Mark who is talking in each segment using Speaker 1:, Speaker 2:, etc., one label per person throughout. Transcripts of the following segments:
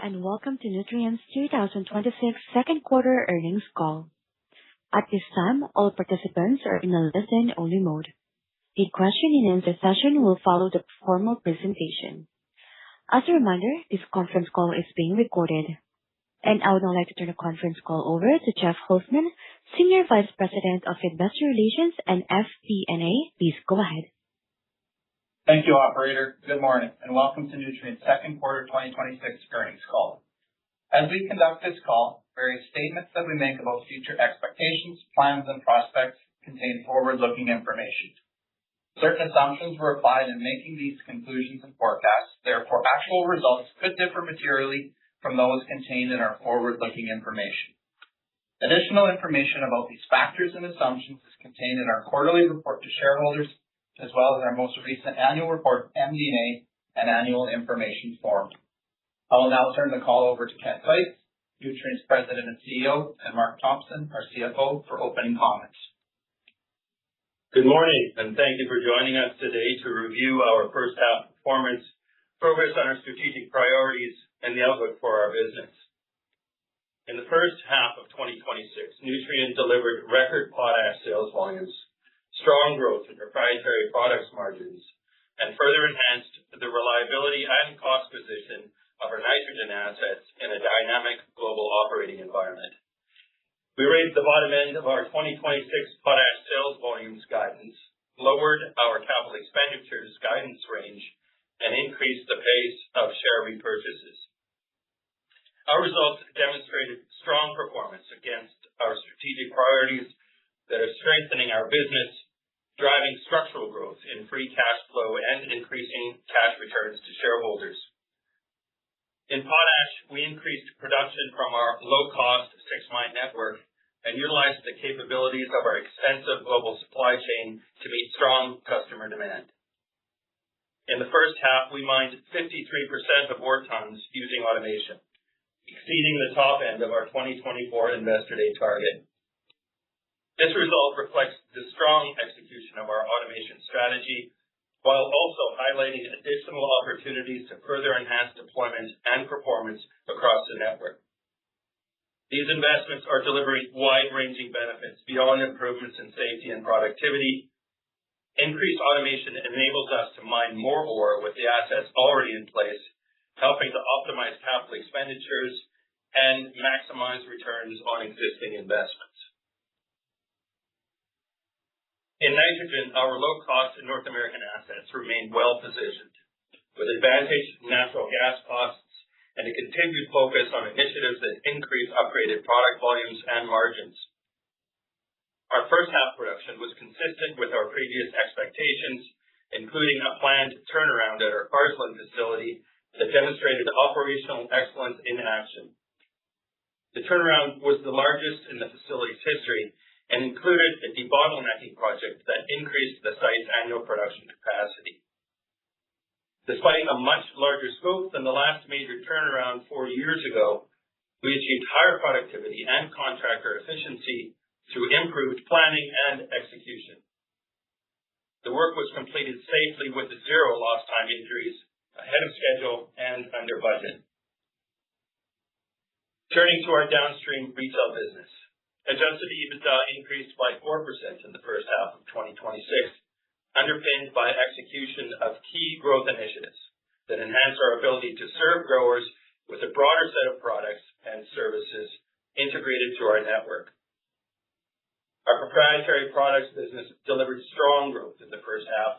Speaker 1: and welcome to Nutrien's 2026 second quarter earnings call. At this time, all participants are in a listen-only mode. A question-and-answer session will follow the formal presentation. As a reminder, this conference call is being recorded. And I would now like to turn the conference call over to Jeff Holzman, Senior Vice President of Investor Relations and FP&A. Please go ahead.
Speaker 2: Thank you, operator. Good morning, and welcome to Nutrien's second quarter 2026 earnings call. As we conduct this call, various statements that we make about future expectations, plans, and prospects contain forward-looking information. Certain assumptions were applied in making these conclusions and forecasts. Therefore, actual results could differ materially from those contained in our forward-looking information. Additional information about these factors and assumptions is contained in our quarterly report to shareholders, as well as our most recent annual report, MD&A, and annual information form. I will now turn the call over to Ken Seitz, Nutrien's President and CEO, and Mark Thompson, our CFO, for opening comments.
Speaker 3: Good morning, and thank you for joining us today to review our first half performance, progress on our strategic priorities, and the outlook for our business. In the first half of 2026, Nutrien delivered record potash sales volumes, strong growth in proprietary products margins, and further enhanced the reliability and cost position of our nitrogen assets in a dynamic global operating environment. We raised the bottom end of our 2026 potash sales volumes guidance, lowered our capital expenditures guidance range, and increased the pace of share repurchases. Our results demonstrated strong performance against our strategic priorities that are strengthening our business, driving structural growth in free cash flow, and increasing cash returns to shareholders. In potash, we increased production from our low-cost six-mine network and utilized the capabilities of our extensive global supply chain to meet strong customer demand. In the first half, we mined 53% of ore tons using automation, exceeding the top end of our 2024 Investor Day target. This result reflects the strong execution of our automation strategy, while also highlighting additional opportunities to further enhance deployment and performance across the network. These investments are delivering wide-ranging benefits beyond improvements in safety and productivity. Increased automation enables us to mine more ore with the assets already in place, helping to optimize capital expenditures and maximize returns on existing investments. In nitrogen, our low-cost North American assets remain well-positioned, with advantaged natural gas costs and a continued focus on initiatives that increase upgraded product volumes and margins. Our first half production was consistent with our previous expectations, including a planned turnaround at our Carseland facility that demonstrated operational excellence in action. The turnaround was the largest in the facility's history and included a debottlenecking project that increased the site's annual production capacity. Despite a much larger scope than the last major turnaround 4 years ago, we achieved higher productivity and contractor efficiency through improved planning and execution. The work was completed safely with 0 lost time injuries, ahead of schedule and under budget. Turning to our downstream retail business. Adjusted EBITDA increased by 4% in the first half of 2026, underpinned by execution of key growth initiatives that enhance our ability to serve growers with a broader set of products and services integrated to our network. Our proprietary products business delivered strong growth in the first half,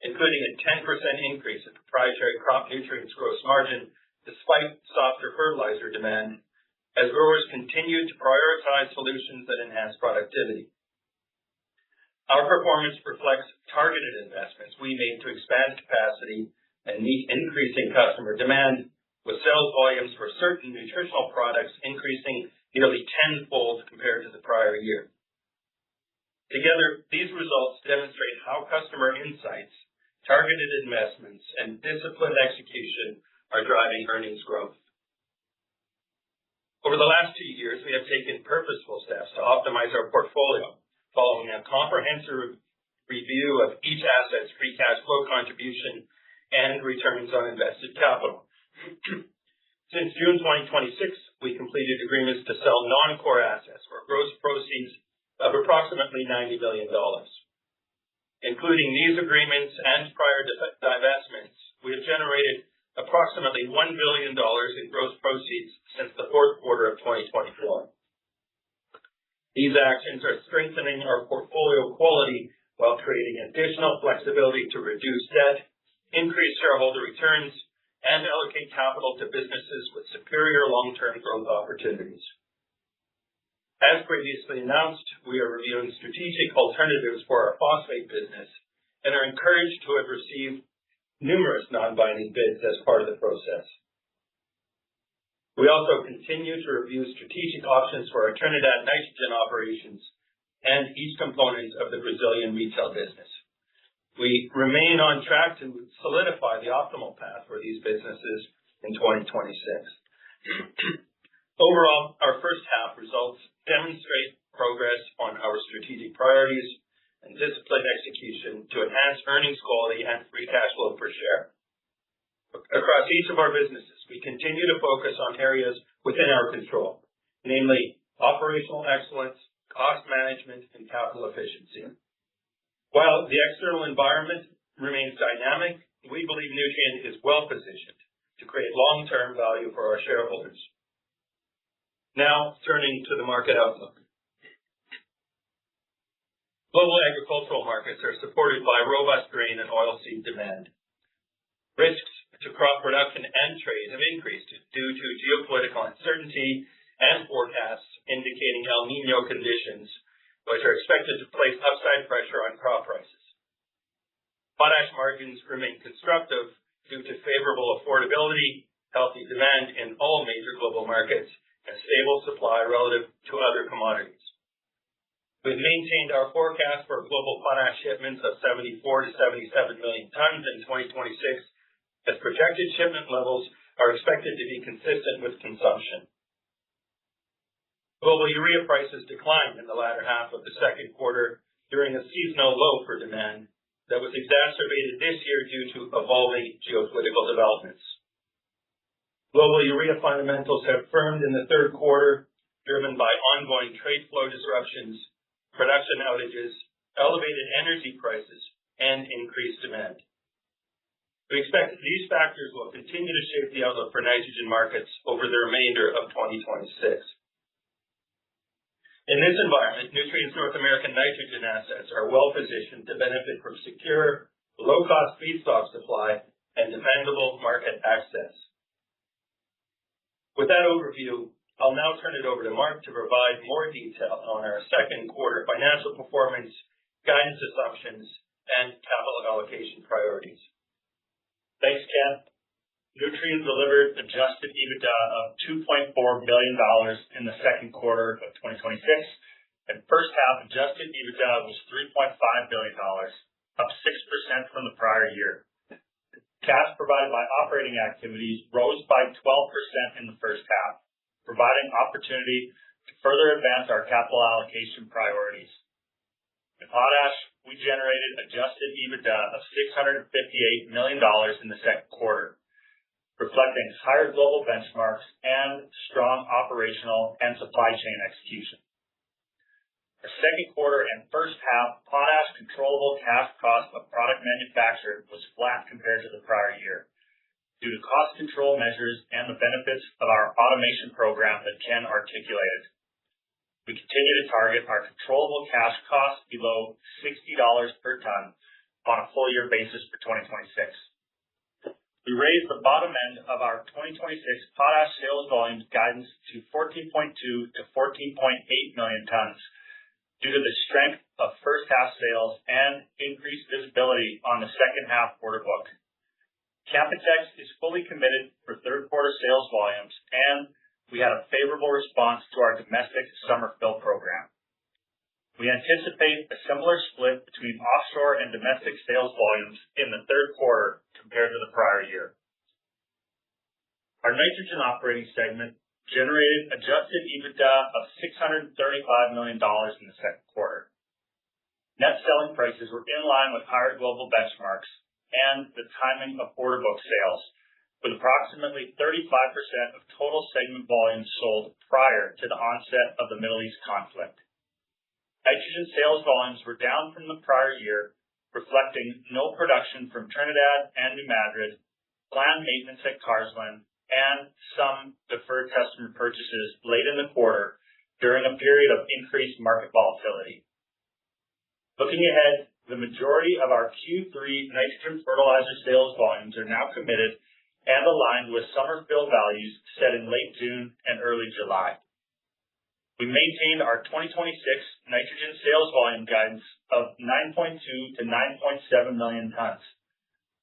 Speaker 3: including a 10% increase in proprietary crop nutrients gross margin despite softer fertilizer demand, as growers continue to prioritize solutions that enhance productivity. Our performance reflects targeted investments we made to expand capacity and meet increasing customer demand, with sales volumes for certain nutritional products increasing nearly tenfold compared to the prior year. Together, these results demonstrate how customer insights, targeted investments, and disciplined execution are driving earnings growth. Over the last 2 years, we have taken purposeful steps to optimize our portfolio, following a comprehensive review of each asset's free cash flow contribution and returns on invested capital. Since June 2026, we completed agreements to sell non-core assets for gross proceeds of approximately $90 billion. Including these agreements and prior divestments, we have generated approximately $1 billion in gross proceeds since the fourth quarter of 2024. These actions are strengthening our portfolio quality while creating additional flexibility to reduce debt, increase shareholder returns, and allocate capital to businesses with superior long-term growth opportunities. As previously announced, we are reviewing strategic alternatives for our phosphate business and are encouraged to have received numerous non-binding bids as part of the process. We also continue to review strategic options for our Trinidad nitrogen operations and each component of the Brazilian retail business. We remain on track to solidify the optimal path for these businesses in 2026. Overall, our first half results demonstrate progress on our strategic priorities and disciplined execution to enhance earnings quality and free cash flow per share. Across each of our businesses, we continue to focus on areas within our control, namely operational excellence, cost management, and capital efficiency. While the external environment remains dynamic, we believe Nutrien is well positioned to create long-term value for our shareholders. Now, turning to the market outlook. Global agricultural markets are supported by robust grain and oilseed demand. Risks to crop production and trade have increased due to geopolitical uncertainty and forecasts indicating El Niño conditions, which are expected to place upside pressure on crop prices. Potash margins remain constructive due to favorable affordability, healthy demand in all major global markets, and stable supply relative to other commodities. We've maintained our forecast for global potash shipments of 74 to 77 million tons in 2026, as projected shipment levels are expected to be consistent with consumption. Global urea prices declined in the latter half of the second quarter during a seasonal low for demand that was exacerbated this year due to evolving geopolitical developments. Global urea fundamentals have firmed in the third quarter, driven by ongoing trade flow disruptions, production outages, elevated energy prices, and increased demand. We expect these factors will continue to shape the outlook for nitrogen markets over the remainder of 2026. In this environment, Nutrien's North American nitrogen assets are well positioned to benefit from secure, low-cost feedstock supply and dependable market access. With that overview, I'll now turn it over to Mark to provide more detail on our second quarter financial performance, guidance assumptions, and capital allocation priorities.
Speaker 4: Thanks, Ken. Nutrien delivered adjusted EBITDA of $2.4 billion in the second quarter of 2026, and first half adjusted EBITDA was $3.5 billion, up 6% from the prior year. Cash provided by operating activities rose by 12% in the first half, providing opportunity to further advance our capital allocation priorities. In potash, we generated adjusted EBITDA of $658 million in the second quarter, reflecting higher global benchmarks and strong operational and supply chain execution. Our second quarter and first half potash controllable cash cost of product manufactured was flat compared to the prior year, due to cost control measures and the benefits of our automation program that Ken articulated. We continue to target our controllable cash cost below $60 per ton on a full year basis for 2026. We raised the bottom end of our 2026 potash sales volumes guidance to 14.2 to 14.8 million tons due to the strength of first half sales and increased visibility on the second half order book. Canpotex is fully committed for third quarter sales volumes, and we had a favorable response to our domestic summer fill program. We anticipate a similar split between offshore and domestic sales volumes in the third quarter compared to the prior year. Our nitrogen operating segment generated adjusted EBITDA of $635 million in the second quarter. Net selling prices were in line with higher global benchmarks and the timing of order book sales, with approximately 35% of total segment volumes sold prior to the onset of the Middle East conflict. Nitrogen sales volumes were down from the prior year, reflecting no production from Trinidad and New Madrid, planned maintenance at Carseland, and some deferred customer purchases late in the quarter during a period of increased market volatility. Looking ahead, the majority of our Q3 nitrogen fertilizer sales volumes are now committed and aligned with summer fill values set in late June and early July. We maintained our 2026 nitrogen sales volume guidance of 9.2 to 9.7 million tons,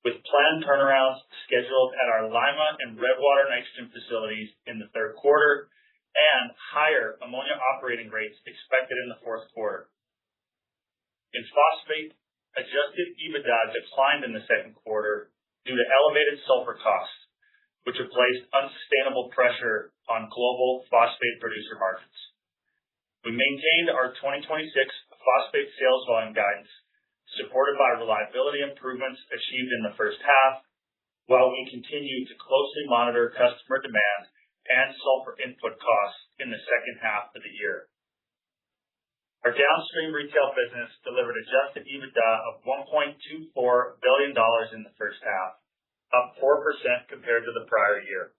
Speaker 4: with planned turnarounds scheduled at our Lima and Redwater nitrogen facilities in the third quarter and higher ammonia operating rates expected in the fourth quarter. In phosphate, adjusted EBITDA declined in the second quarter due to elevated sulfur costs, which have placed unsustainable pressure on global phosphate producer margins. We maintained our 2026 phosphate sales volume guidance, supported by reliability improvements achieved in the first half, while we continue to closely monitor customer demand and sulfur input costs in the second half of the year. Our downstream retail business delivered adjusted EBITDA of $1.24 billion in the first half, up 4% compared to the prior year.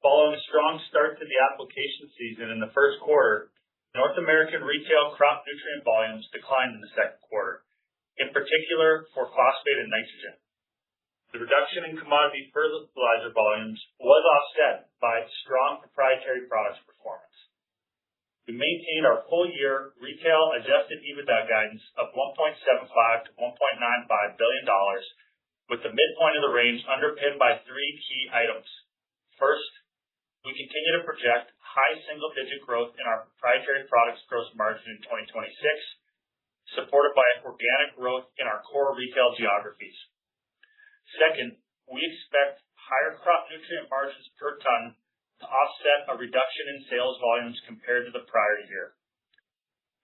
Speaker 4: Following a strong start to the application season in the first quarter, North American retail crop nutrient volumes declined in the second quarter, in particular for phosphate and nitrogen. The reduction in commodity fertilizer volumes was offset by strong proprietary products performance. We maintained our full-year retail adjusted EBITDA guidance of $1.75 to $1.95 billion, with the midpoint of the range underpinned by three key items. First, we continue to project high single-digit growth in our proprietary products gross margin in 2026, supported by organic growth in our core retail geographies. Second, we expect higher crop nutrient margins per ton to offset a reduction in sales volumes compared to the prior year.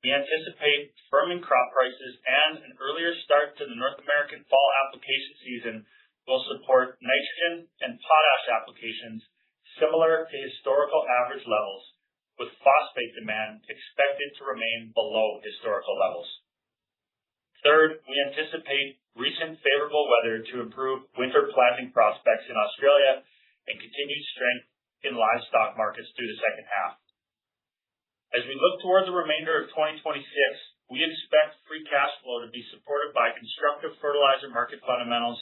Speaker 4: We anticipate firming crop prices and an earlier start to the North American fall application season will support nitrogen and potash applications similar to historical average levels, with phosphate demand expected to remain below historical levels. Third, we anticipate recent favorable weather to improve winter planting prospects in Australia and continued strength in livestock markets through the second half. As we look toward the remainder of 2026, we expect free cash flow to be supported by constructive fertilizer market fundamentals,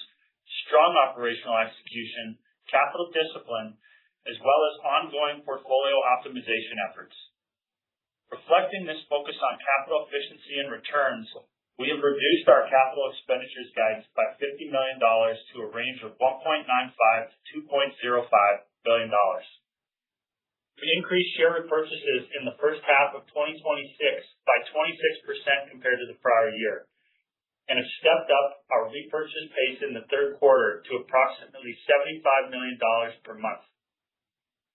Speaker 4: strong operational execution, capital discipline, as well as ongoing portfolio optimization efforts. Reflecting this focus on capital efficiency and returns, we have reduced our capital expenditures guidance by $50 million to a range of $1.95 to $2.05 billion. We increased share repurchases in the first half of 2026 by 26% compared to the prior year, and have stepped up our repurchase pace in the third quarter to approximately $75 million per month.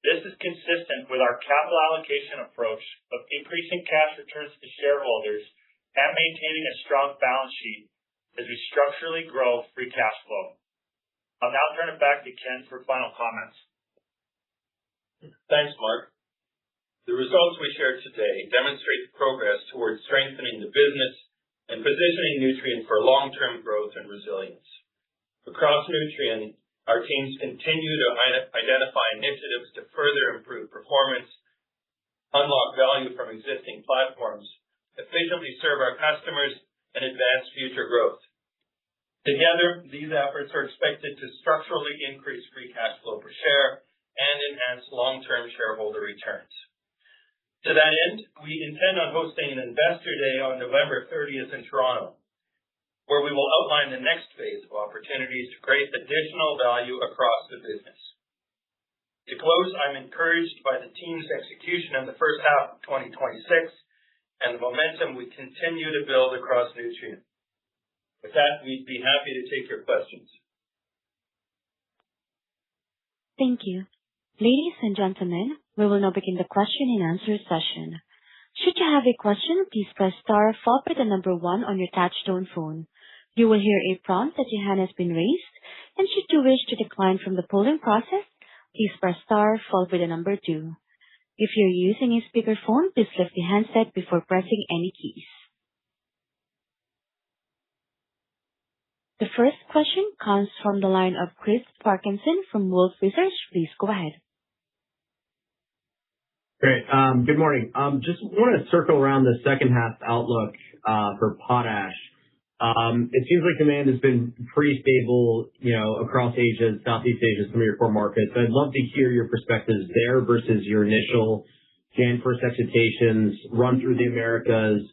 Speaker 4: This is consistent with our capital allocation approach of increasing cash returns to shareholders and maintaining a strong balance sheet as we structurally grow free cash flow. I'll now turn it back to Ken for final comments.
Speaker 3: Thanks, Mark. The results we shared today demonstrate progress towards strengthening the business and positioning Nutrien for long-term growth and resilience. Across Nutrien, our teams continue to identify initiatives to further improve performance, unlock value from existing platforms, efficiently serve our customers, and advance future growth. Together, these efforts are expected to structurally increase free cash flow per share and enhance long-term shareholder returns. To that end, we intend on hosting an Investor Day on November 30th in Toronto, where we will outline the next phase of opportunities to create additional value across the business. To close, I'm encouraged by the team's execution in the first half of 2026 and the momentum we continue to build across Nutrien. With that, we'd be happy to take your questions.
Speaker 1: Thank you. Ladies and gentlemen, we will now begin the question and answer session. Should you have a question, please press star followed by the number 1 on your touchtone phone. You will hear a prompt that your hand has been raised. and should you wish to decline from the polling process, please press star followed by the number 2. If you're using a speakerphone, please lift the handset before pressing any keys. The first question comes from the line of Chris Parkinson from Wolfe Research. Please go ahead.
Speaker 5: Great. Good morning. Just want to circle around the second half outlook for potash. It seems like demand has been pretty stable, across Asia, Southeast Asia, some of your core markets. I'd love to hear your perspectives there versus your initial Jan 1st expectations, run through the Americas.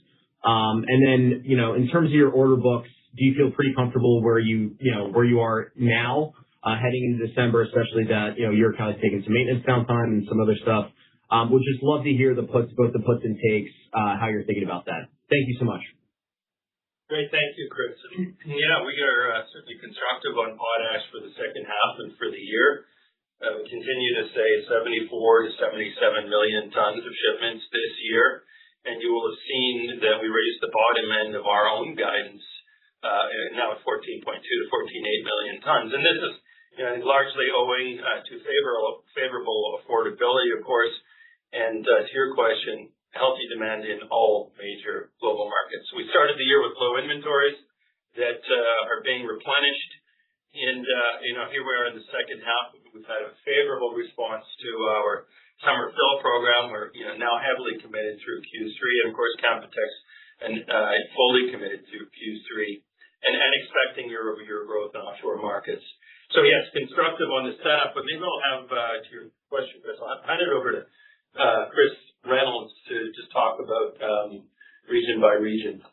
Speaker 5: And then, in terms of your order books, do you feel pretty comfortable where you are now, heading into December, especially that, you're kind of taking some maintenance downtime and some other stuff. Would just love to hear both the puts and takes, how you're thinking about that. Thank you so much.
Speaker 3: Great. Thank you, Chris. Yeah, we are certainly constructive on potash for the second half and for the year. We continue to say 74 to 77 million tons of shipments this year, and you will have seen that we raised the bottom end of our own guidance, now at 14.2 to 14.8 million tons. And this is largely owing to favorable affordability, of course, and to your question, healthy demand in all major global markets. We started the year with low inventories that are being replenished. And, here we are in the second half. We've had a favorable response to our summer fill program. We're, now heavily committed through Q3. And of course, Canpotex and fully committed through Q3 and expecting year-over-year growth in offshore markets. So yes, constructive on the setup, but maybe I'll have, to your question, Chris, I'll hand it over to Chris Reynolds to just talk about region by region.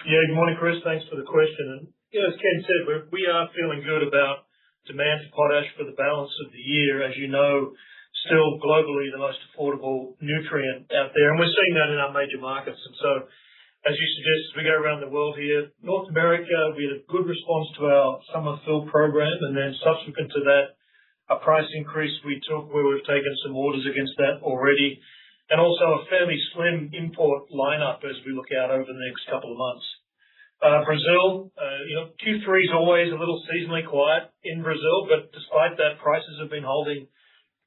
Speaker 6: Yeah, good morning, Chris. Thanks for the question. And as Ken said, we are feeling good about demand for potash for the balance of the year. As you know, still globally the most affordable nutrient out there, and we're seeing that in our major markets. And so, as you suggest, as we go around the world here, North America, we had a good response to our summer fill program, and then subsequent to that, a price increase we took where we've taken some orders against that already, and also a fairly slim import lineup as we look out over the next couple of months. Brazil, Q3 is always a little seasonally quiet in Brazil, but despite that, prices have been holding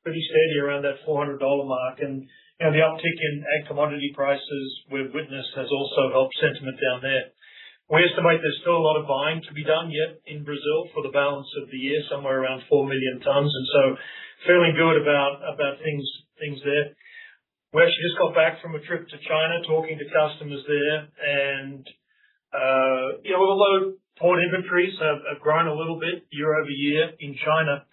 Speaker 6: pretty steady around that $400 mark. And the uptick in ag commodity prices we've witnessed has also helped sentiment down there. We estimate there's still a lot of buying to be done yet in Brazil for the balance of the year, somewhere around 4 million tons. And so feeling good about things there. We actually just got back from a trip to China talking to customers there, and although port inventories have grown a little bit year over year in China,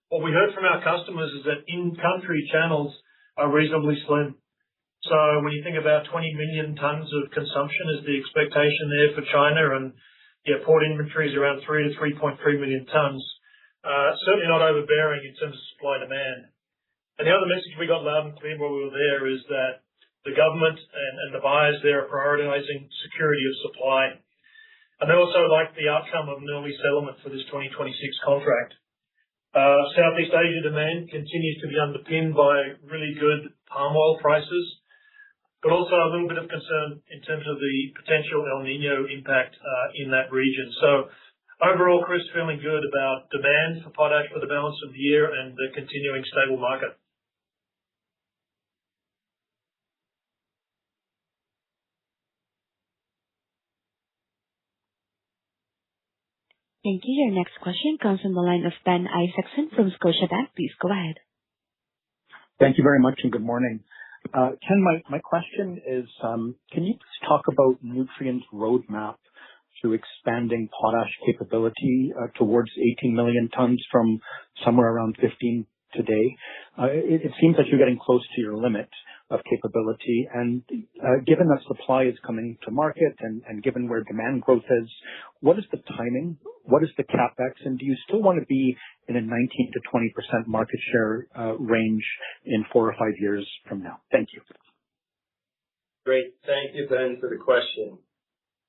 Speaker 6: what we heard from our customers is that in-country channels are reasonably slim. So when you think about 20 million tons of consumption is the expectation there for China, and port inventories around 3 to 3.3 million tons, certainly not overbearing in terms of supply demand. And the other message we got loud and clear while we were there is that the government and the buyers there are prioritizing security of supply. And they also like the outcome of an early settlement for this 2026 contract. Southeast Asia demand continues to be underpinned by really good palm oil prices, but also a little bit of concern in terms of the potential El Nino impact in that region. So overall, Chris, feeling good about demand for potash for the balance of the year and the continuing stable market.
Speaker 1: Thank you. Your next question comes from the line of Ben Isaacson from Scotiabank. Please go ahead.
Speaker 7: Thank you very much, and good morning. Ken, my question is, can you please talk about Nutrien's roadmap to expanding potash capability towards 18 million tons from somewhere around 15 today? It seems like you're getting close to your limit of capability, and given that supply is coming to market and given where demand growth is, what is the timing? What is the CapEx? And do you still want to be in a 19 to 20% market share range in 4 or 5 years from now? Thank you.
Speaker 3: Great. Thank you, Ben, for the question.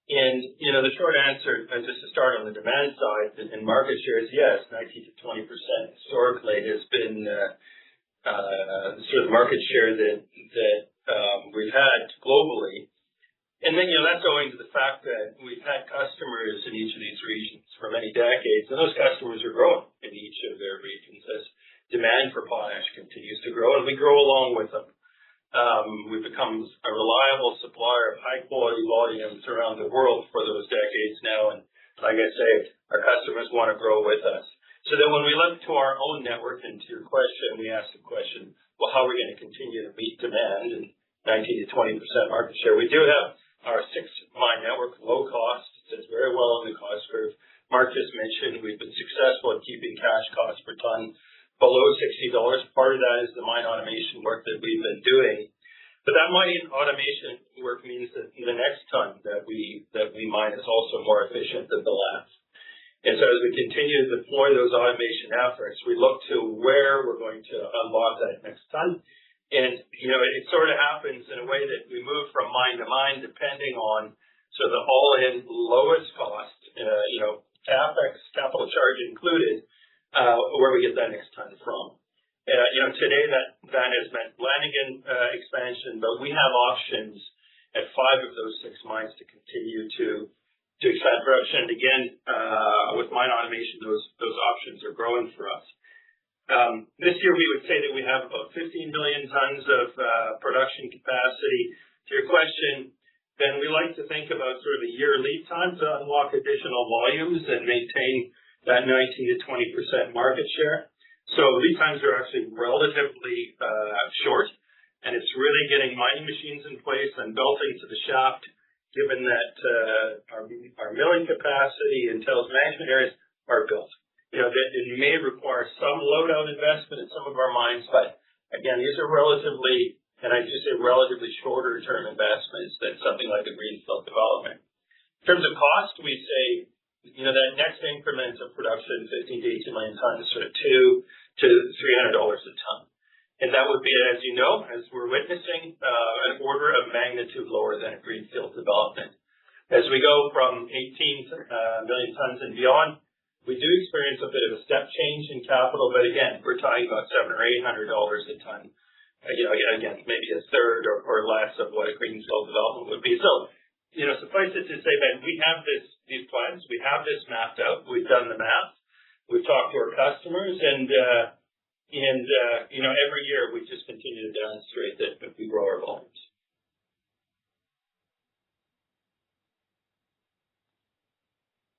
Speaker 3: And, the short answer, just to start on the demand side and market shares, yes, 19 to 20% historically has been sort of market share that we've had globally. And then, that's owing to the fact that we've had customers in each of these regions for many decades, and those customers are growing in each of their regions as demand for potash continues to grow, and we grow along with them. We've become a reliable supplier of high-quality volumes around the world for those decades now, and like I say, our customers want to grow with us. So then when we look to our own network, and to your question, we ask the question, well, how are we going to continue to meet demand and 19 to 20% market share? We do have our 6-mine network, low cost, sits very well on the cost curve. Mark just mentioned we've been successful at keeping cash costs per ton below $60. Part of that is the mine automation work that we've been doing. But that mine automation work means that the next ton that we mine is also more efficient than the last. And so as we continue to deploy those automation efforts, we look to where we're going to unlock that next ton. And, it sort of happens in a way that we move from mine to mine depending on the all-in lowest cost, CapEx, capital charge included, where we get that next ton from. Today that has meant Lanigan expansion, but we have options at 5 of those 6 mines to continue to expand production. And again, with mine automation, those options are growing for us. This year, we would say that we have about 15 million tons of production capacity. To your question, then we like to think about sort of a year lead time to unlock additional volumes and maintain that 19 to 20% market share. So lead times are actually relatively short, and it's really getting mining machines in place and belting to the shaft, given that our milling capacity and tails management areas are built. That it may require some load-out investment in some of our mines, but again, these are relatively, and I just say relatively shorter-term investments than something like a greenfield development. In terms of cost, we say, that next increment of production, 15 to 18 million tons, sort of $200 to $300 a ton. And that would be, as you know, as we're witnessing, an order of magnitude lower than a greenfield development. As we go from 18 million tons and beyond, we do experience a bit of a step change in capital, but again, we're talking about $700 or $800 a ton. Again, maybe a third or less of what a greenfield development would be. So, suffice it to say that we have these plans, we have this mapped out, we've done the math, we've talked to our customers, and every year we just continue to demonstrate that we grow our volumes.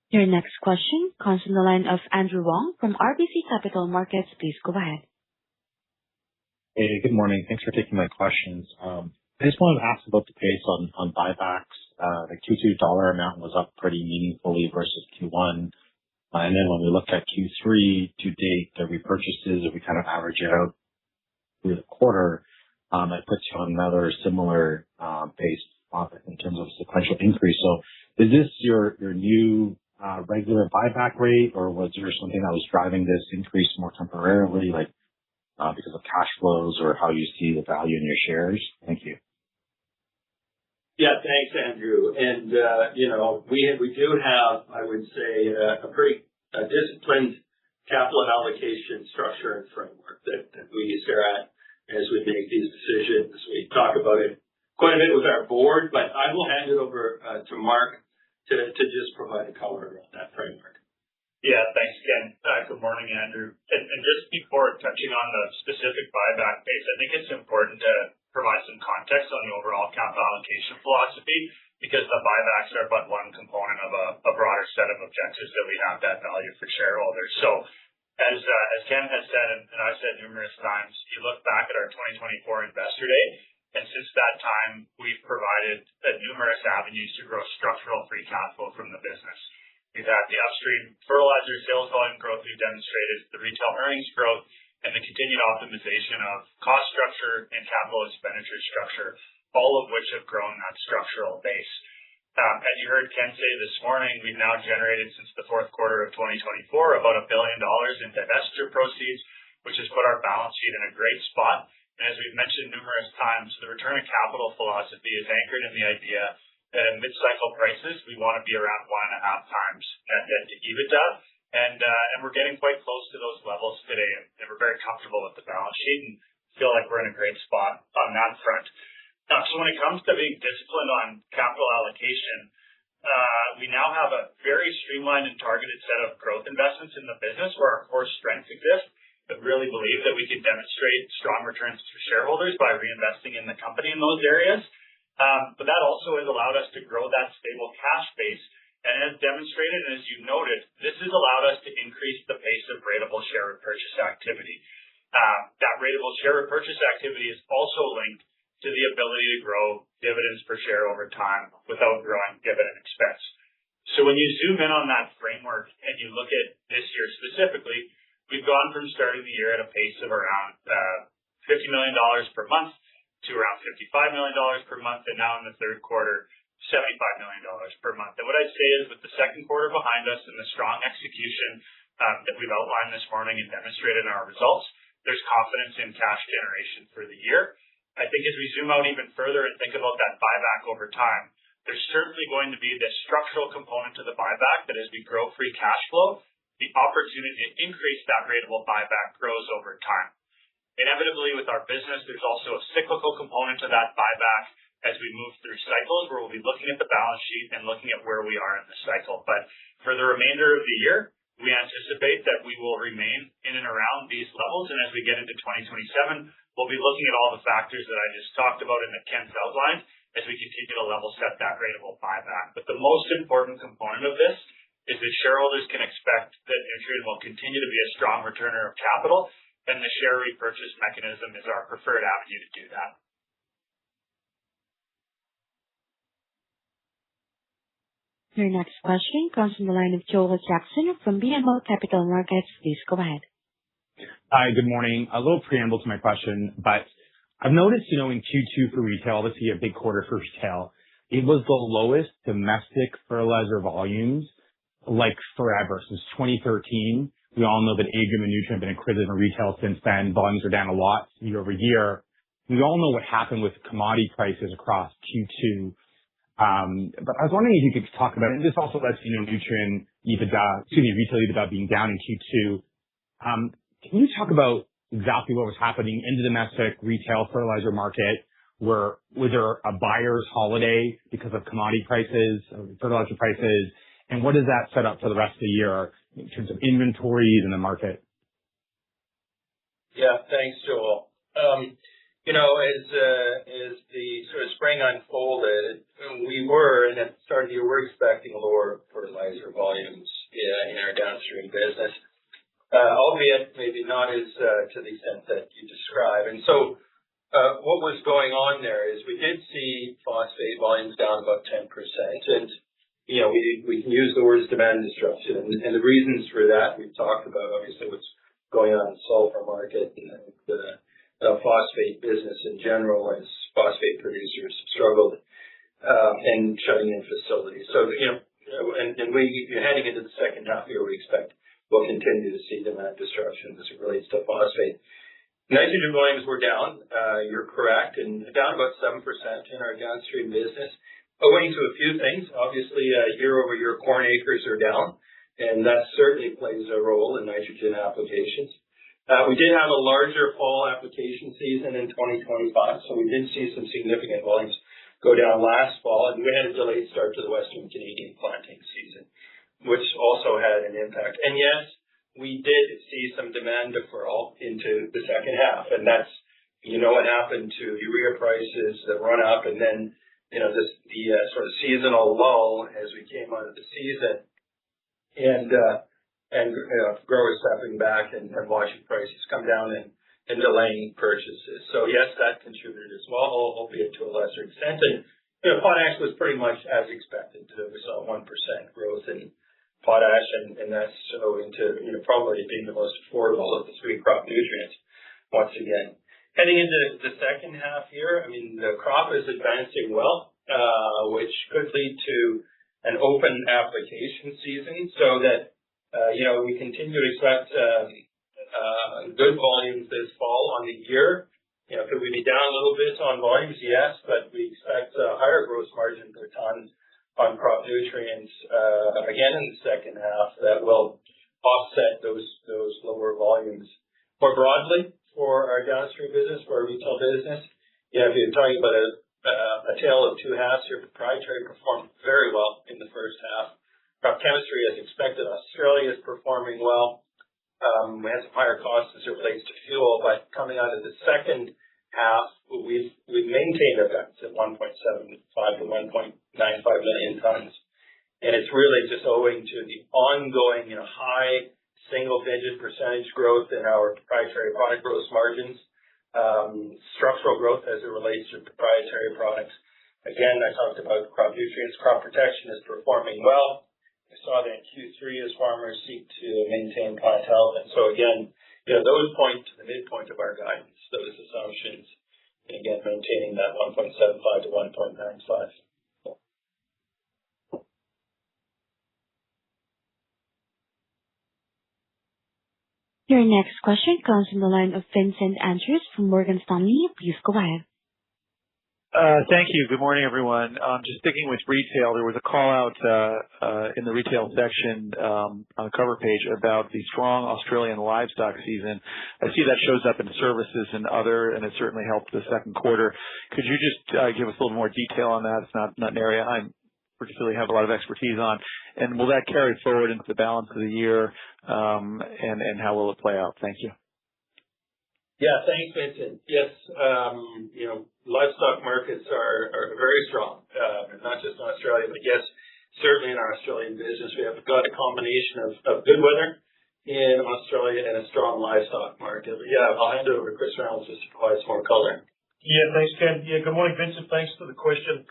Speaker 1: Your next question comes from the line of Andrew Wong from RBC Capital Markets. Please go ahead.
Speaker 8: Hey, good morning. Thanks for taking my questions. I just wanted to ask about the pace on buybacks. The Q2 dollar amount was up pretty meaningfully versus Q1. And then when we look at Q3 to date, the repurchases, if we kind of average it out through the quarter, it puts you on another similar pace in terms of sequential increase. So is this your new regular buyback rate, or was there something that was driving this increase more temporarily, like because of cash flows or how you see the value in your shares? Thank you.
Speaker 3: Yeah, thanks, Andrew. And, we do have, I would say, a pretty disciplined capital allocation structure and framework that we stare at as we make these decisions. We talk about it quite a bit with our board, but I will hand it over to Mark to just provide a color around that framework.
Speaker 4: Yeah, thanks, Ken. Good morning, Andrew. And just before touching on the specific buyback pace, I think it's important to provide some context on the overall capital allocation philosophy, because the buybacks are but one component of a broader set of objectives that we have that value for shareholders. So as Ken has said, and I've said numerous times, you look back at our 2024 Investor Day, and since that time, we've provided numerous avenues to grow structural free cash flow from the business. We've had the upstream fertilizer sales volume growth we've demonstrated, the retail earnings growth, and the continued optimization of cost structure and capital expenditure structure, all of which have grown that structural base. As you heard Ken say this morning, we've now generated since the fourth quarter of 2024 about $1 billion in divestiture proceeds, which has put our balance sheet in a great spot. And as we've mentioned numerous times, the return of capital philosophy is anchored in the idea that at mid-cycle prices, we want to be around 1.5 times net debt to EBITDA. And we're getting quite close to those levels today, and we're very comfortable with the balance sheet and feel like we're in a great spot on that front. So when it comes to being disciplined on capital allocation, we now have a very streamlined and targeted set of growth investments in the business where our core strengths exist, but really believe that we can demonstrate strong returns for shareholders by reinvesting in the company in those areas. But that also has allowed us to grow that stable cash base. And as demonstrated, and as you noted, this has allowed us to increase the pace of ratable share repurchase activity. That ratable share repurchase activity is also linked to the ability to grow dividends per share over time without growing dividend expense. So when you zoom in on that framework and you look at this year specifically, we've gone from starting the year at a pace of around $50 million per month to around $55 million per month, and now in the third quarter, $75 million per month. And what I'd say is with the second quarter behind us and the strong execution that we've outlined this morning and demonstrated in our results, there's confidence in cash generation for the year. I think as we zoom out even further and think about that buyback over time, there's certainly going to be this structural component to the buyback that as we grow free cash flow, the opportunity to increase that ratable buyback grows over time. Inevitably with our business, there's also a cyclical component to that buyback as we move through cycles where we'll be looking at the balance sheet and looking at where we are in the cycle. But for the remainder of the year, we anticipate that we will remain in and around these levels. And as we get into 2027, we'll be looking at all the factors that I just talked about and that Ken's outlined as we continue to level set that ratable buyback. But the most important component of this is that shareholders can expect that Nutrien will continue to be a strong returner of capital, and the share repurchase mechanism is our preferred avenue to do that.
Speaker 1: Your next question comes from the line of Joel Jackson from BMO Capital Markets. Please go ahead.
Speaker 9: Hi, good morning. A little preamble to my question, but I've noticed, in Q2 for retail, obviously a big quarter for retail, it was the lowest domestic fertilizer volumes like forever, since 2013. We all know that Agrium and Nutrien have been acquisitive in retail since then. Volumes are down a lot year over year. We all know what happened with commodity prices across Q2. But I was wondering if you could talk about it. And this also lets Nutrien retail EBITDA being down in Q2. Can you talk about exactly what was happening in the domestic retail fertilizer market? Was there a buyer's holiday because of commodity prices, fertilizer prices? And what does that set up for the rest of the year in terms of inventories in the market?
Speaker 3: Yeah, thanks, Joel. As the sort of spring unfolded, we were, and at the start of the year, we're expecting lower fertilizer volumes in our downstream business, albeit maybe not as to the extent that you describe. And so what was going on there is we did see phosphate volumes down about 10%. And, we can use the words demand destruction. And the reasons for that, we've talked about, obviously, what's going on in the sulfur market and the phosphate business in general as phosphate producers struggled and shutting in facilities. So, and we're heading into the second half here, we expect we'll continue to see demand destruction as it relates to phosphate. Nitrogen volumes were down, you're correct, and down about 7% in our downstream business, owing to a few things. Obviously, year-over-year corn acres are down, and that certainly plays a role in nitrogen applications. We did have a larger fall application season in 2025, so we did see some significant volumes go down last fall, and we had a delayed start to the Western Canadian planting season, which also had an impact. And yes, we did see some demand deferral into the second half, and that's, what happened to urea prices that run up, and then, the sort of seasonal lull as we came out of the season, and growers stepping back and watching prices come down and delaying purchases. So yes, that contributed as well, albeit to a lesser extent. And potash was pretty much as expected. We saw 1% growth in potash, and that's owing to probably being the most affordable of the three crop nutrients once again. Heading into the second half here, the crop is advancing well, which could lead to an open application season so that we continue to expect good volumes this fall on the year. Could we be down a little bit on volumes? Yes, but we expect a higher gross margin per ton on crop nutrients again in the second half that will offset those lower volumes. More broadly, for our downstream business, for our retail business, if you're talking about a tale of two halves here. Proprietary performed very well in the first half. Crop chemistry, as expected, Australia is performing well. We had some higher costs as it relates to fuel, but coming out of the second half, we've maintained our guidance at 1.75 to 1.95 million tons. And it's really just owing to the ongoing, high single-digit percentage growth in our proprietary product gross margins, structural growth as it relates to proprietary products. Again, I talked about crop nutrients. Crop protection is performing well. We saw that in Q3 as farmers seek to maintain plant health. And so again, those point to the midpoint of our guidance, those assumptions, and again, maintaining that 1.75 to 1.95.
Speaker 1: Your next question comes from the line of Vincent Andrews from Morgan Stanley. Please go ahead.
Speaker 10: Thank you. Good morning, everyone. Just sticking with retail, there was a call out in the retail section on the cover page about the strong Australian livestock season. I see that shows up in services and other, and it certainly helped the second quarter. Could you just give us a little more detail on that? It's not an area I particularly have a lot of expertise on. And will that carry forward into the balance of the year, and how will it play out? Thank you.
Speaker 3: Yeah, thanks, Vincent. Yes, livestock markets are very strong, not just in Australia, but yes, certainly in our Australian business. We have got a combination of good weather in Australia and a strong livestock market. But yeah, I'll hand it over to Chris Reynolds just to provide some more color.
Speaker 6: Yeah, thanks, Ken. Yeah, good morning, Vincent. Thanks for the question.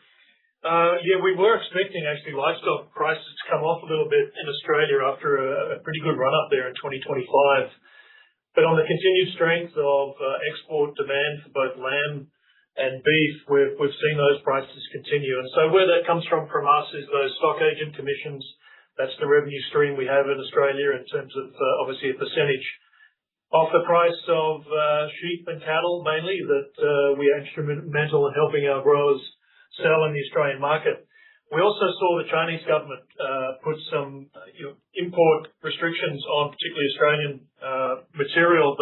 Speaker 6: We were expecting actually livestock prices to come off a little bit in Australia after a pretty good run up there in 2025. But on the continued strength of export demand for both lamb and beef, we've seen those prices continue. And so where that comes from us is those stock agent commissions. That's the revenue stream we have in Australia in terms of obviously a percentage of the price of sheep and cattle mainly that we are instrumental in helping our growers sell in the Australian market. We also saw the Chinese government put some import restrictions on particularly Australian material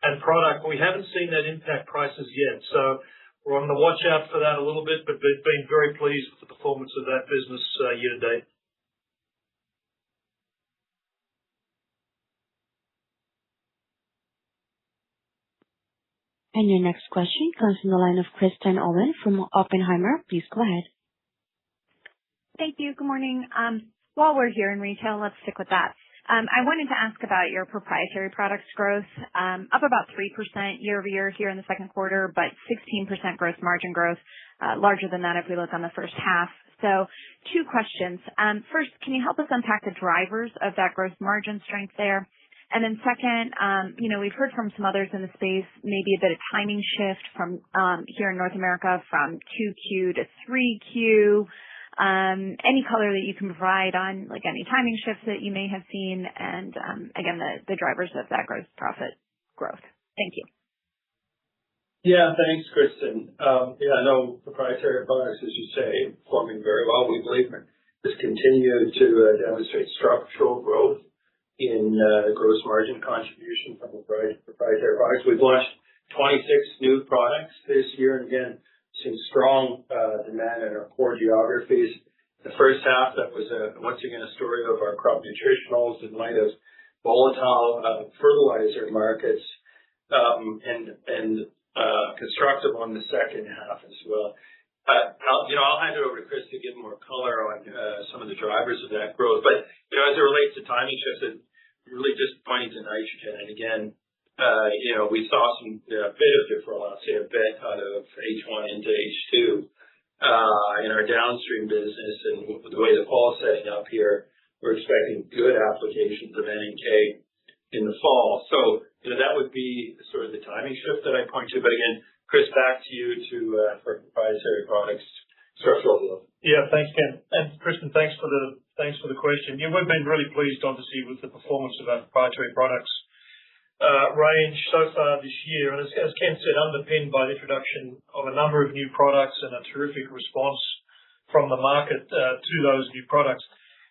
Speaker 6: and product. We haven't seen that impact prices yet. So we're on the watch out for that a little bit, but been very pleased with the performance of that business year to date.
Speaker 1: And your next question comes from the line of Kristen Owen from Oppenheimer. Please go ahead.
Speaker 11: Thank you. Good morning. While we're here in retail, let's stick with that. I wanted to ask about your proprietary products growth, up about 3% year over year here in the second quarter, but 16% gross margin growth, larger than that if we look on the first half. So 2 questions. First, can you help us unpack the drivers of that gross margin strength there? And then second, we've heard from some others in the space, maybe a bit of timing shift from here in North America from 2Q to 3Q. Any color that you can provide on any timing shifts that you may have seen and, again, the drivers of that gross profit growth. Thank you.
Speaker 3: Yeah, thanks, Kristen. I know proprietary products, as you say, performing very well. We believe this continues to demonstrate structural growth in gross margin contribution from proprietary products. We've launched 26 new products this year, and again, seeing strong demand in our core geographies. The first half, that was once again a story of our crop nutritionals in light of volatile fertilizer markets, and constructive on the second half as well. I'll hand it over to Chris to give more color on some of the drivers of that growth. But as it relates to timing shifts, it really just pointing to nitrogen. And again, we saw some bit of deferral, I'll say a bit out of H1 into H2 in our downstream business, and the way the fall's setting up here, we're expecting good applications of NNK in the fall. So that would be sort of the timing shift that I point to. But again, Chris, back to you for proprietary products structural growth.
Speaker 6: Yeah, thanks, Ken. And Kristen, thanks for the question. Yeah, we've been really pleased, obviously, with the performance of our proprietary products range so far this year. And as Ken said, underpinned by the introduction of a number of new products and a terrific response from the market to those new products.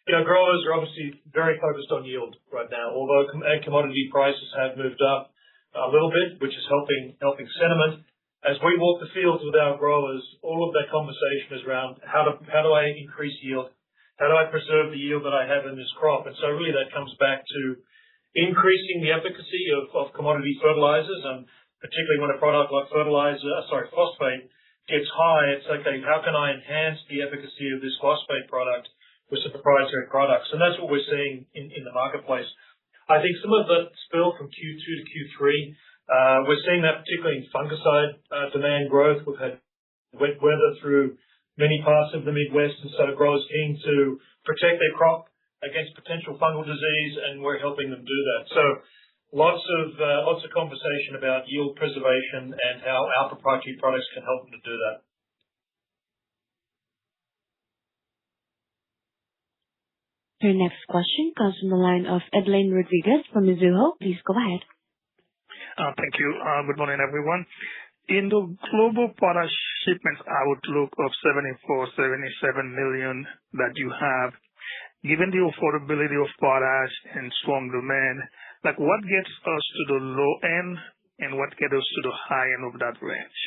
Speaker 6: Growers are obviously very focused on yield right now, although commodity prices have moved up a little bit, which is helping sentiment. as we walk the fields with our growers, all of that conversation is around how do I increase yield? How do I preserve the yield that I have in this crop? And so really that comes back to increasing the efficacy of commodity fertilizers, and particularly when a product like phosphate gets high, it's okay, how can I enhance the efficacy of this phosphate product with some proprietary products? And that's what we're seeing in the marketplace. I think some of the spill from Q2 to Q3, we're seeing that particularly in fungicide demand growth. We've had wet weather through many parts of the Midwest, and so growers keen to protect their crop against potential fungal disease, and we're helping them do that. So lots of conversation about yield preservation and how our proprietary products can help them to do that.
Speaker 1: Your next question comes from the line of Edlain Rodriguez from Mizuho. Please go ahead.
Speaker 12: Thank you. Good morning, everyone. In the global potash shipments outlook of 77 million that you have, given the affordability of potash and strong demand, what gets us to the low end and what gets us to the high end of that range?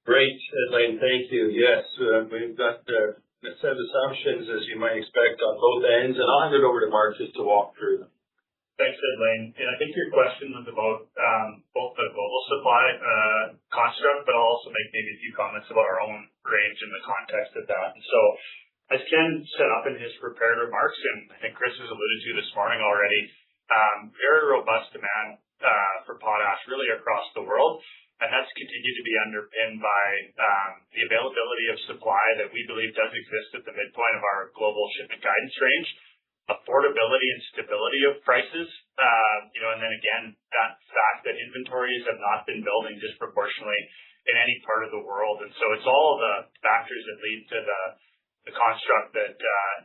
Speaker 3: Great, Edlain. Thank you. Yes, we've got a set of assumptions, as you might expect, on both ends, and I'll hand it over to Mark just to walk through them.
Speaker 4: Thanks, Edlain. And I think your question was about both the global supply construct, but I'll also make maybe a few comments about our own range in the context of that. And so, as Ken set up in his prepared remarks, and I think Chris has alluded to this morning already, very robust demand for potash really across the world. And that's continued to be underpinned by the availability of supply that we believe does exist at the midpoint of our global shipment guidance range, affordability and stability of prices, and then again, that fact that inventories have not been building disproportionately in any part of the world. And so it's all the factors that lead to the construct that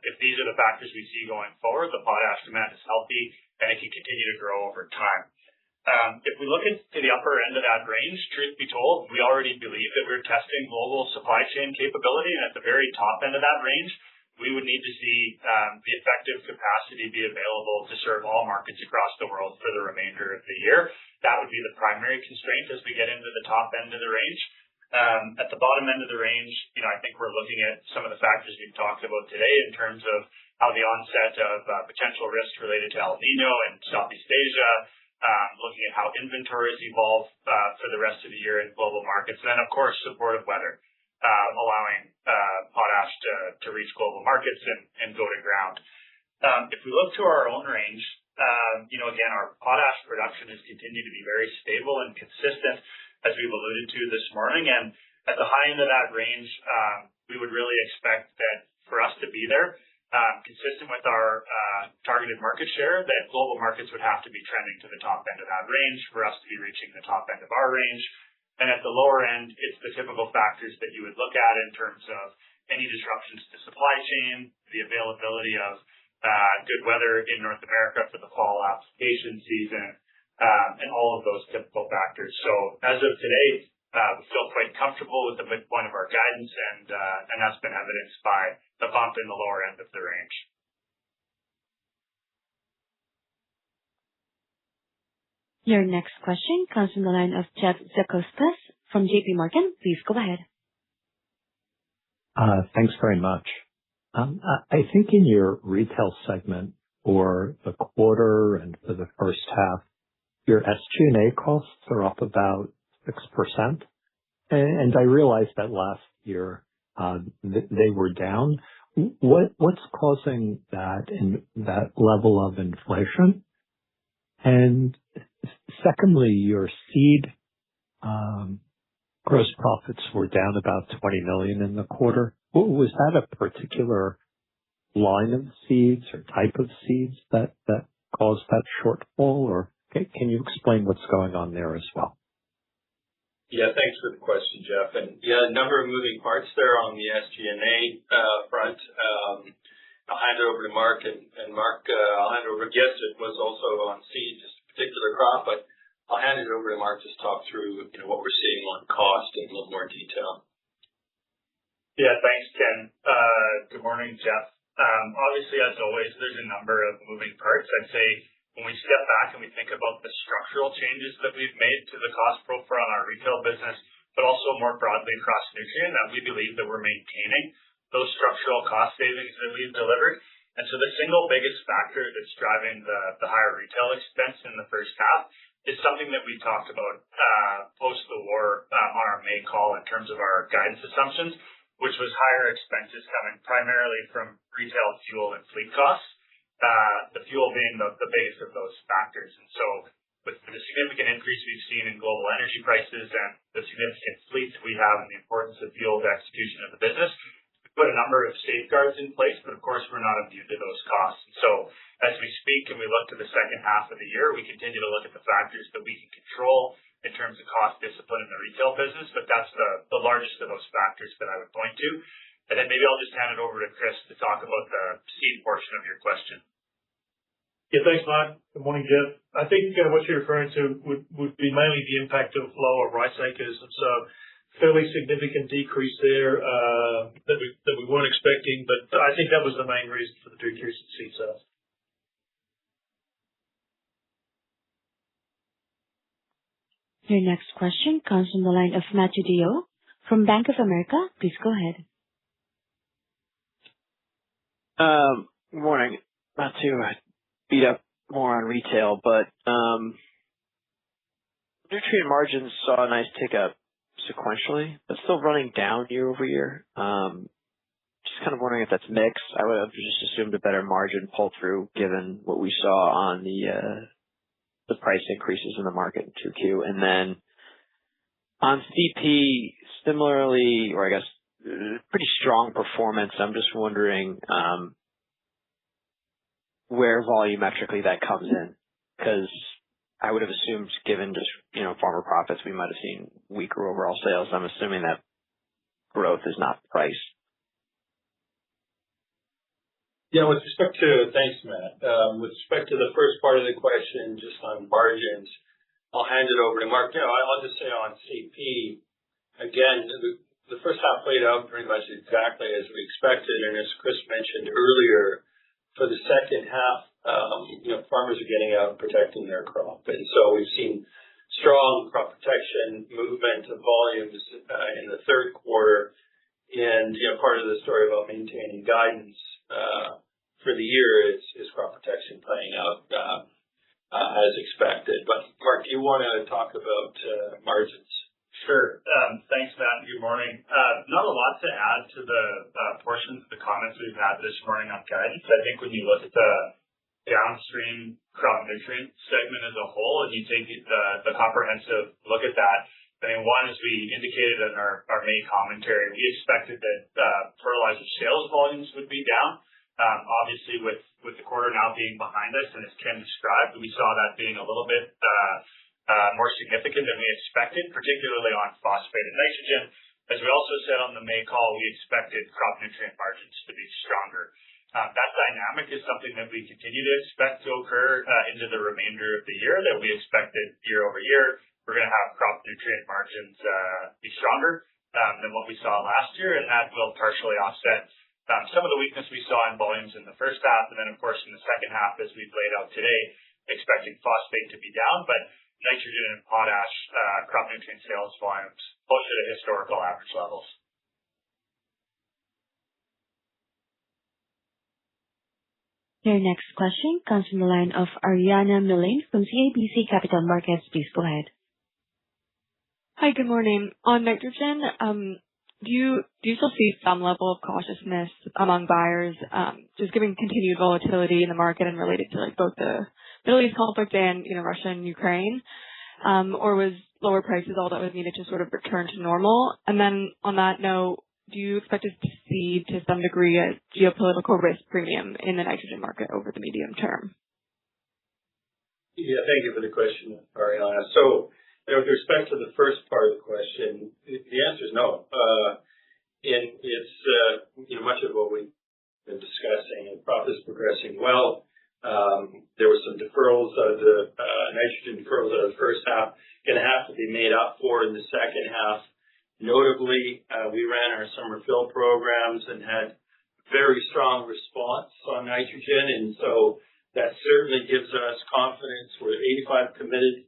Speaker 4: if these are the factors we see going forward, the potash demand is healthy and it can continue to grow over time. If we look to the upper end of that range, truth be told, we already believe that we're testing global supply chain capability, and at the very top end of that range, we would need to see the effective capacity be available to serve all markets across the world for the remainder of the year. That would be the primary constraint as we get into the top end of the range. At the bottom end of the range, I think we're looking at some of the factors we've talked about today in terms of how the onset of potential risks related to El Nino in Southeast Asia, looking at how inventories evolve for the rest of the year in global markets, and then, of course, supportive weather, allowing potash to reach global markets and go to ground. If we look to our own range, again, our potash production has continued to be very stable and consistent, as we've alluded to this morning. And at the high end of that range, we would really expect that for us to be there, consistent with our targeted market share, that global markets would have to be trending to the top end of that range for us to be reaching the top end of our range. And at the lower end, it's the typical factors that you would look at in terms of any disruptions to supply chain, the availability of good weather in North America for the fall application season, and all of those typical factors. So as of today, we feel quite comfortable with the midpoint of our guidance, and that's been evidenced by the bump in the lower end of the range.
Speaker 1: Your next question comes from the line of Jeff Zekauskas from JP Morgan. Please go ahead.
Speaker 13: Thanks very much. I think in your retail segment for the quarter and for the first half, your SG&A costs are up about 6%. And I realized that last year they were down. What's causing that level of inflation? And secondly, your seed gross profits were down about $20 million in the quarter. Was that a particular line of seeds or type of seeds that caused that shortfall, or can you explain what's going on there as well?
Speaker 3: Yeah, thanks for the question, Jeff. And yeah, a number of moving parts there on the SG&A front. I'll hand it over to Mark, and Mark, I'll hand it over. Yes, it was also on seed, just a particular crop, but I'll hand it over to Mark to talk through what we're seeing on cost in a little more detail.
Speaker 4: Yeah, thanks, Ken. Good morning, Jeff. Obviously, as always, there's a number of moving parts. I'd say when we step back and we think about the structural changes that we've made to the cost profile on our retail business, but also more broadly across Nutrien, that we believe that we're maintaining those structural cost savings that we've delivered. And so the single biggest factor that's driving the higher retail expense in the first half is something that we talked about post the war on our May call in terms of our guidance assumptions, which was higher expenses coming primarily from retail fuel and fleet costs, the fuel being the biggest of those factors. And so with the significant increase we've seen in global energy prices and the significant fleets we have and the importance of fuel to execution of the business, we put a number of safeguards in place, but of course we're not immune to those costs. And so as we speak and we look to the second half of the year, we continue to look at the factors that we can control in terms of cost discipline in the retail business, but that's the largest of those factors that I would point to. And then maybe I'll just hand it over to Chris to talk about the seed portion of your question.
Speaker 6: Yeah, thanks, Mark. Good morning, Jeff. I think what you're referring to would be mainly the impact of lower rice acres, and so fairly significant decrease there that we weren't expecting, but I think that was the main reason for the decrease in seed sales.
Speaker 1: Your next question comes from the line of Matthew Dio from Bank of America. Please go ahead.
Speaker 14: Good morning. Not to beat up more on retail, but Nutrien margins saw a nice tick up sequentially, but still running down year over year. Just kind of wondering if that's mixed. I would have just assumed a better margin pull through given what we saw on the price increases in the market in 2Q. And then on CP, similarly, or I guess pretty strong performance. I'm just wondering where volumetrically that comes in, because I would have assumed, given just farmer profits, we might have seen weaker overall sales. I'm assuming that growth is not price.
Speaker 3: Yeah, thanks, Matt. With respect to the first part of the question, just on margins, I'll hand it over to Mark. I'll just say on CP, again, the first half played out pretty much exactly as we expected, and as Chris mentioned earlier, for the second half, farmers are getting out and protecting their crop. And so we've seen strong crop protection movement of volumes in the third quarter. And, part of the story about maintaining guidance for the year is crop protection playing out as expected. But Mark, do you want to talk about margins?
Speaker 4: Sure. Thanks, Matt. Good morning. Not a lot to add to the portions of the comments we've had this morning on guidance. I think when you look at the downstream crop nutrient segment as a whole, and you take the comprehensive look at that, I mean, one, as we indicated in our May commentary, we expected that fertilizer sales volumes would be down. Obviously, with the quarter now being behind us, and as Ken described, we saw that being a little bit more significant than we expected, particularly on phosphate and nitrogen. As we also said on the May call, we expected crop nutrient margins to be stronger. That dynamic is something that we continue to expect to occur into the remainder of the year, that we expected year over year. We're going to have crop nutrient margins be stronger than what we saw last year, and that will partially offset some of the weakness we saw in volumes in the first half. And then, of course, in the second half, as we've laid out today, expecting phosphate to be down, but nitrogen and potash crop nutrient sales volumes closer to historical average levels.
Speaker 1: Your next question comes from the line of Ariana Milane from CIBC Capital Markets. Please go ahead.
Speaker 15: Hi, good morning. On nitrogen, do you still see some level of cautiousness among buyers, just given continued volatility in the market and related to both the Middle East conflict and Russia and Ukraine, or was lower prices all that was needed to sort of return to normal? And then on that note, do you expect us to see to some degree a geopolitical risk premium in the nitrogen market over the medium term?
Speaker 3: Yeah, thank you for the question, Ariana. So, with respect to the first part of the question, the answer is no. It's much of what we've been discussing, and crop is progressing well. There were some deferrals of the nitrogen deferrals of the first half, going to have to be made up for in the second half. Notably, we ran our summer fill programs and had very strong response on nitrogen, and so That certainly gives us confidence. We're 85% committed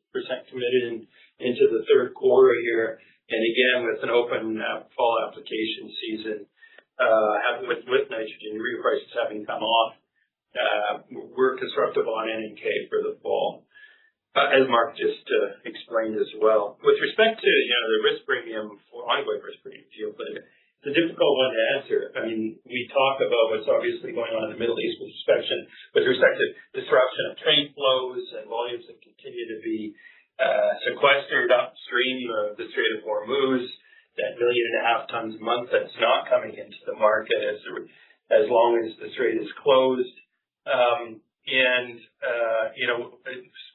Speaker 3: into the third quarter here. And again, with an open fall application season, with nitrogen urea prices having come off, we're constructive on NNK for the fall, as Mark just explained as well. With respect to the risk premium for ongoing risk premium geopolitical, it's a difficult one to answer. I mean, we talk about what's obviously going on in the Middle East with respect to disruption of trade flows and volumes that continue to be sequestered upstream of the Strait of Hormuz, that 1.5 million tons a month that's not coming into the market as long as the strait is closed. It's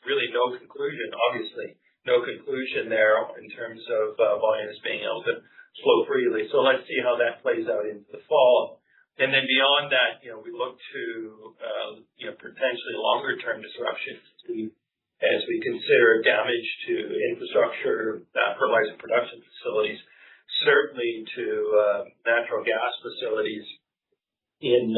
Speaker 3: really no conclusion, obviously, no conclusion there in terms of volumes being able to flow freely. So let's see how that plays out into the fall. And then beyond that, we look to, potentially longer term disruptions as we consider damage to infrastructure, fertilizer production facilities, certainly to natural gas facilities in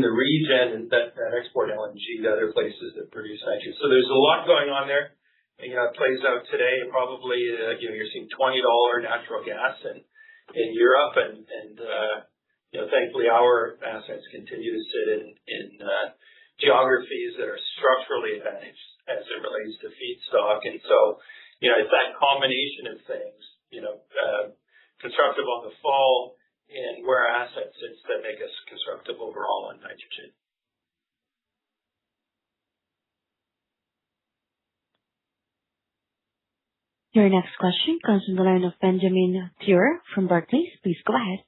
Speaker 3: the region that export LNG to other places that produce nitrogen. So there's a lot going on there. It plays out today. Probably, you're seeing $20 natural gas in Europe, and thankfully our assets continue to sit in geographies that are structurally advantaged as it relates to feedstock. And so, it's that combination of things, constructive on the fall and where our assets sits that make us constructive overall on nitrogen.
Speaker 1: Your next question comes from the line of Benjamin Theurer from Barclays. Please go ahead.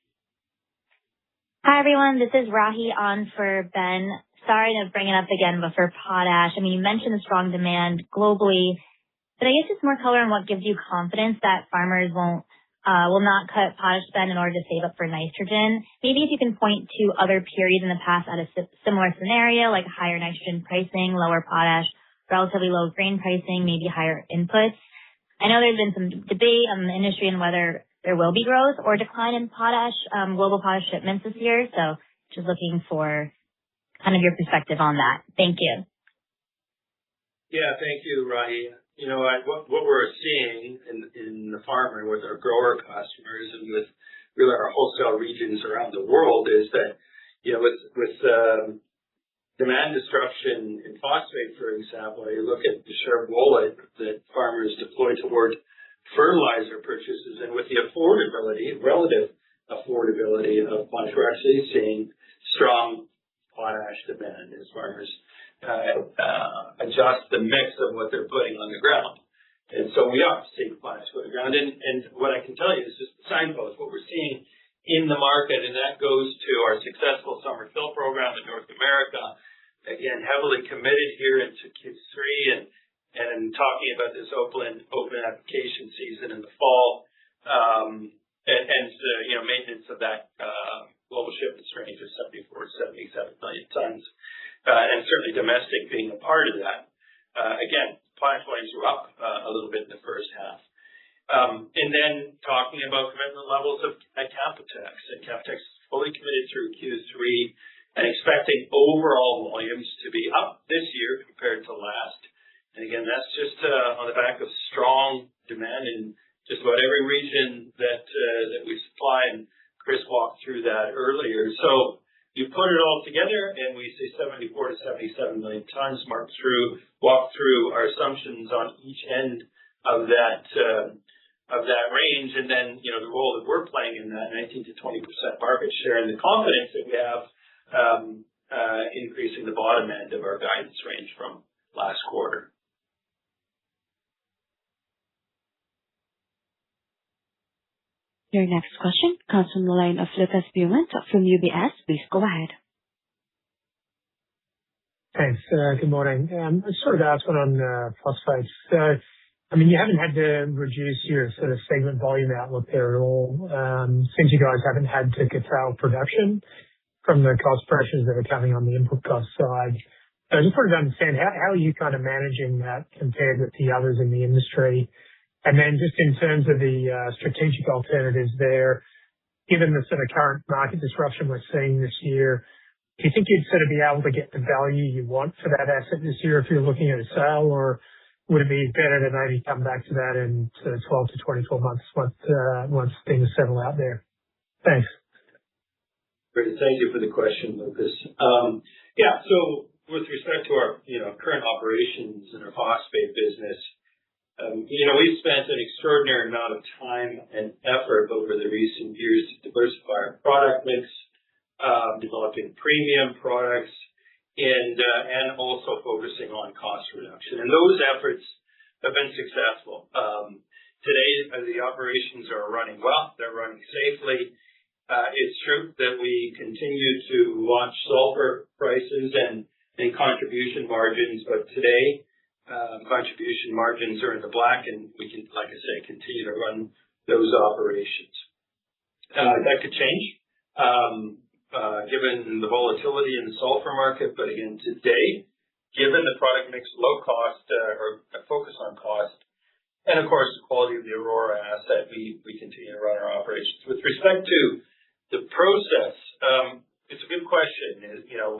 Speaker 16: Hi, everyone. This is Rahi on for Ben. Sorry to bring it up again, but for potash, you mentioned the strong demand globally, but I guess just more color on what gives you confidence that farmers will not cut potash spend in order to save up for nitrogen. Maybe if you can point to other periods in the past at a similar scenario, like higher nitrogen pricing, lower potash, relatively low grain pricing, maybe higher inputs. I know there's been some debate on the industry and whether there will be growth or decline in potash, global potash shipments this year. So just looking for kind of your perspective on that. Thank you.
Speaker 3: Yeah, thank you, Rahi. What we're seeing in the farmer with our grower customers and with really our wholesale regions around the world is that, with demand destruction in phosphate, for example, you look at the share of wallet that farmers deploy toward fertilizer purchases, and with the relative affordability of potash, we're actually seeing strong potash demand as farmers adjust the mix of what they're putting on the ground. And so we are seeing potash go to the ground. And what I can tell you is just the signpost, what we're seeing in the market, and that goes to our successful summer fill program in North America. Again, heavily committed here into Q3 and talking about this open application season in the fall, and maintenance of that global shipments range of 74 to 77 million tons, and certainly domestic being a part of that. Again, potash volumes were up a little bit in the first half. And then talking about commitment levels at Canpotex. And Canpotex is fully committed through Q3 and expecting overall volumes to be up this year compared to last. And again, that's just on the back of strong demand in just about every region that we supply, and Chris walked through that earlier. So you put it all together, and we see 74 to 77 million tons. Walk through our assumptions on each end of that range, and then the role that we're playing in that 19 to 20% market share, and the confidence that we have increasing the bottom end of our guidance range from last quarter.
Speaker 1: Your next question comes from the line of Lucas Beaumont from UBS. Please go ahead.
Speaker 17: Thanks. Good morning. I just wanted to ask one on phosphates. You haven't had to reduce your sort of segment volume outlook there at all, since you guys haven't had to curtail production from the cost pressures that are coming on the input cost side. So I just wanted to understand, how are you kind of managing that compared with the others in the industry? And then just in terms of the strategic alternatives there, given the sort of current market disruption we're seeing this year, do you think you'd sort of be able to get the value you want for that asset this year if you're looking at a sale, or would it be better to maybe come back to that in 12 to 24 months once things settle out there? Thanks.
Speaker 3: Great. Thank you for the question, Lucas. Yeah. So with respect to our, current operations in our phosphate business, we've spent an extraordinary amount of time and effort over the recent years to diversify our product mix, developing premium products, and also focusing on cost reduction. And those efforts have been successful. Today, the operations are running well. They're running safely. It's true that we continue to watch sulfur prices and contribution margins, but today, contribution margins are in the black, and we can, like I say, continue to run those operations. That could change, given the volatility in the sulfur market. But again, today, given the product mix, low cost, or a focus on cost, and of course, the quality of the Aurora asset, we continue to run our operations. With respect to the process, it's a good question,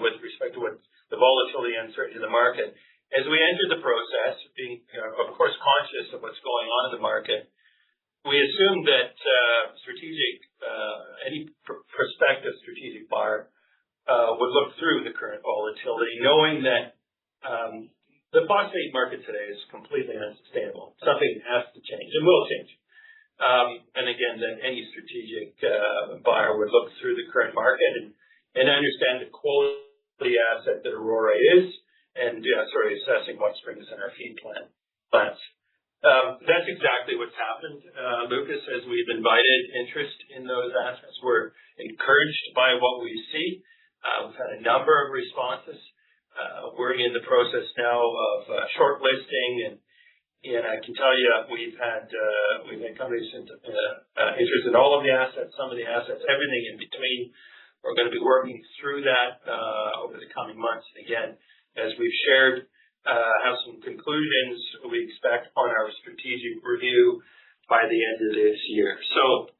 Speaker 3: with respect to what the volatility and uncertainty of the market. As we entered the process, being, of course, conscious of what's going on in the market, we assumed that any prospective strategic buyer would look through the current volatility, knowing that the phosphate market today is completely unsustainable. Something has to change and will change. And again, that any strategic buyer would look through the current market and understand the quality asset that Aurora is, and assessing what springs in our feed plants. That's exactly what's happened, Lucas, as we've invited interest in those assets. We're encouraged by what we see. We've had a number of responses. We're in the process now of shortlisting, and I can tell you we've had companies interested in all of the assets, some of the assets, everything in between. We're going to be working through that over the coming months. And again, as we've shared, have some conclusions we expect on our strategic review by the end of this year. So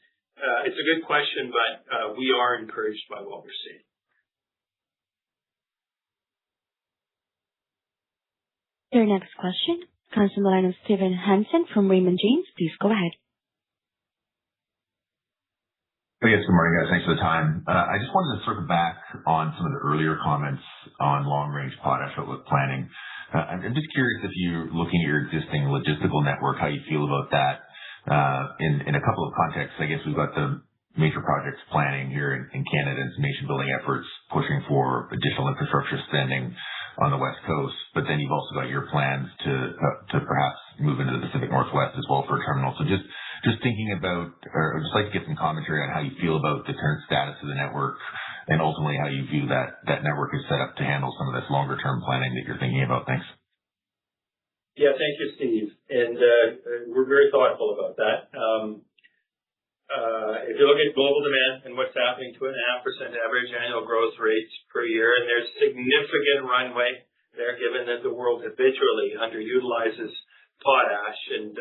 Speaker 3: it's a good question, but we are encouraged by what we're seeing.
Speaker 1: Your next question comes from the line of Steven Hansen from Raymond James. Please go ahead.
Speaker 18: Yes, good morning, guys. Thanks for the time. I just wanted to circle back on some of the earlier comments on long-range potash outlook planning. I'm just curious if you're looking at your existing logistical network, how you feel about that. In a couple of contexts, I guess we've got the major projects planning here in Canada and some nation-building efforts pushing for additional infrastructure spending on the West Coast, but then you've also got your plans to perhaps move into the Pacific Northwest as well for a terminal. So just thinking about, or I'd just like to get some commentary on how you feel about the current status of the network, and ultimately how you view that network is set up to handle some of this longer term planning that you're thinking about. Thanks.
Speaker 3: Yeah, thank you, Steve. And we're very thoughtful about that. If you look at global demand and what's happening, 2.5% average annual growth rates per year, and there's significant runway there, given that the world habitually underutilizes potash, and